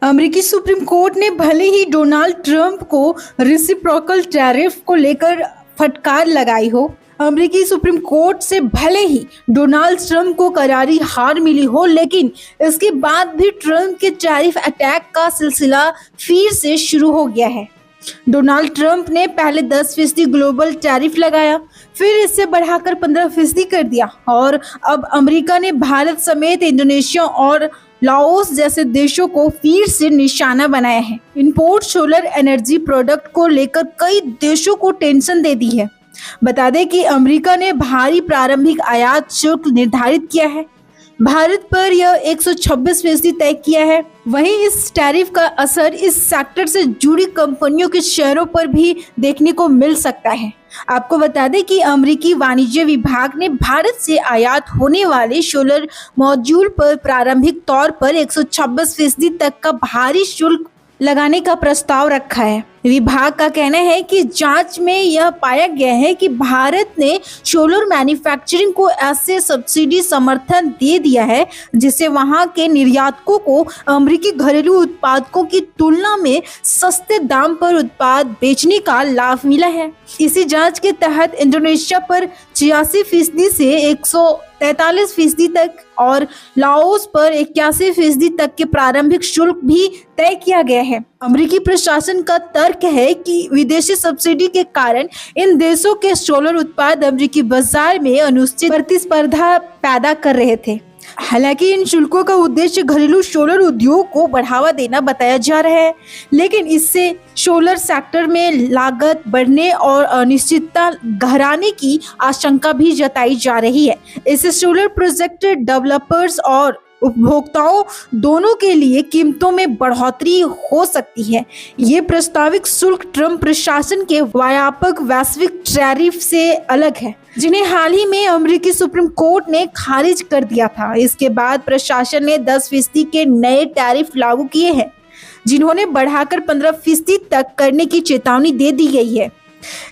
अमेरिकी supreme court ने भले ही डोनाल्ड ट्रंप को रेसिप्रोकल टैरिफ को लेकर फटकार लगाई हो, अमेरिकी सुप्रीम कोर्ट से भले ही डोनाल्ड ट्रंप को करारी हार मिली हो, लेकिन इसके बाद भी ट्रंप के टैरिफ अटैक का सिलसिला फिर से शुरू हो गया है। डोनाल्ड ट्रंप ने पहले 10% ग्लोबल टैरिफ लगाया, फिर इससे बढ़ाकर 15% कर दिया और अब अमेरिका ने भारत समेत इंडोनेशिया और लाओस जैसे देशों को फिर से निशाना बनाया है। इंपोर्ट सोलर एनर्जी प्रोडक्ट को लेकर कई देशों को टेंशन दे दी है। बता दें कि अमेरिका ने भारी प्रारंभिक आयात शुल्क निर्धारित किया है। भारत पर यह 126% तय किया है। वहीं इस टैरिफ का असर इस सेक्टर से जुड़ी कंपनियों के शेयरों पर भी देखने को मिल सकता है। आपको बता दें कि अमेरिकी वाणिज्य विभाग ने भारत से आयात होने वाले सोलर मॉड्यूल पर प्रारंभिक तौर पर 126% तक का भारी शुल्क लगाने का प्रस्ताव रखा है। विभाग का कहना है कि जांच में यह पाया गया है कि भारत ने सोलर मैन्युफैक्चरिंग को ऐसे सब्सिडी समर्थन दे दिया है जिससे वहां के निर्यातकों को अमेरिकी घरेलू उत्पादकों की तुलना में सस्ते दाम पर उत्पाद बेचने का लाभ मिला है। इसी जांच के तहत इंडोनेशिया पर 86% से 143% तक और लाओस पर 81% तक के प्रारंभिक शुल्क भी तय किया गया है। अमेरिकी प्रशासन का तर्क है कि विदेशी सब्सिडी के कारण इन देशों के सोलर उत्पाद अमेरिकी बाजार में अनुचित प्रतिस्पर्धा पैदा कर रहे थे। हालांकि इन शुल्कों का उद्देश्य घरेलू सोलर उद्योग को बढ़ावा देना बताया जा रहा है, लेकिन इससे सोलर सेक्टर में लागत बढ़ने और अनिश्चितता गहराने की आशंका भी जताई जा रही है। इससे सोलर प्रोजेक्ट डेवलपर्स और उपभोक्ताओं दोनों के लिए कीमतों में बढ़ोतरी हो सकती है। ये प्रस्तावित शुल्क ट्रंप प्रशासन के व्यापक वैश्विक टैरिफ से अलग है, जिन्हें हाल ही में अमेरिकी सुप्रीम कोर्ट ने खारिज कर दिया था। इसके बाद प्रशासन ने 10% के नए टैरिफ लागू किए हैं, जिन्होंने बढ़ाकर 15% तक करने की चेतावनी दे दी गई है।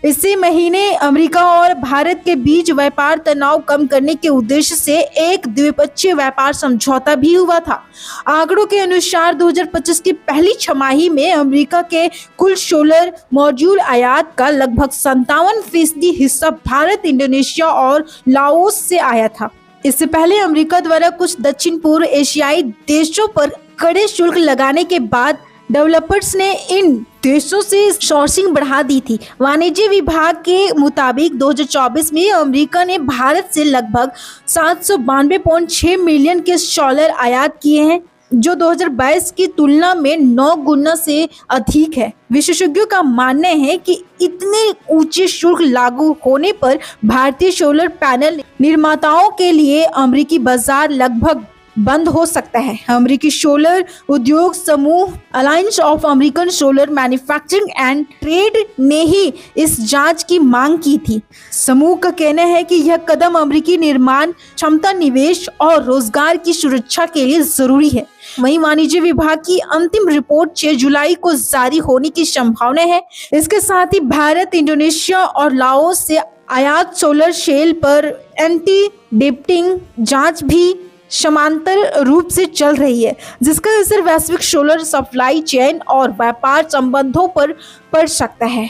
इसी महीने अमेरिका और भारत के बीच व्यापार तनाव कम करने के उद्देश्य से एक द्विपक्षीय व्यापार समझौता भी हुआ था। आंकड़ों के अनुसार 2025 की पहली छमाही में अमेरिका के कुल सोलर मॉड्यूल आयात का लगभग 57% हिस्सा भारत, इंडोनेशिया और लाओस से आया था। इससे पहले अमेरिका द्वारा कुछ दक्षिण पूर्व एशियाई देशों पर कड़े शुल्क लगाने के बाद डेवलपर्स ने इन देशों से सोर्सिंग बढ़ा दी थी। वाणिज्य विभाग के मुताबिक 2024 में अमेरिका ने भारत से लगभग 792.6 मिलियन के सोलर आयात किए हैं, जो 2022 की तुलना में 9 गुना से अधिक है। विशेषज्ञों का मानना है कि इतने ऊंचे शुल्क लागू होने पर भारतीय सोलर पैनल निर्माताओं के लिए अमेरिकी बाजार लगभग बंद हो सकता है। अमेरिकी सोलर उद्योग समूह alliance of American solar manufacturing and trade ने ही इस जांच की मांग की थी। समूह का कहना है कि यह कदम अमेरिकी निर्माण क्षमता, निवेश और रोजगार की सुरक्षा के लिए जरूरी है। वहीं वाणिज्य विभाग की अंतिम रिपोर्ट 6 जुलाई को जारी होने की संभावना है। इसके साथ ही भारत, इंडोनेशिया और लाओस से आयात सोलर सेल पर एंटी डंपिंग जांच भी समांतर रूप से चल रही है, जिसका असर वैश्विक सोलर सप्लाई चेन और व्यापार संबंधों पर पड़ सकता है।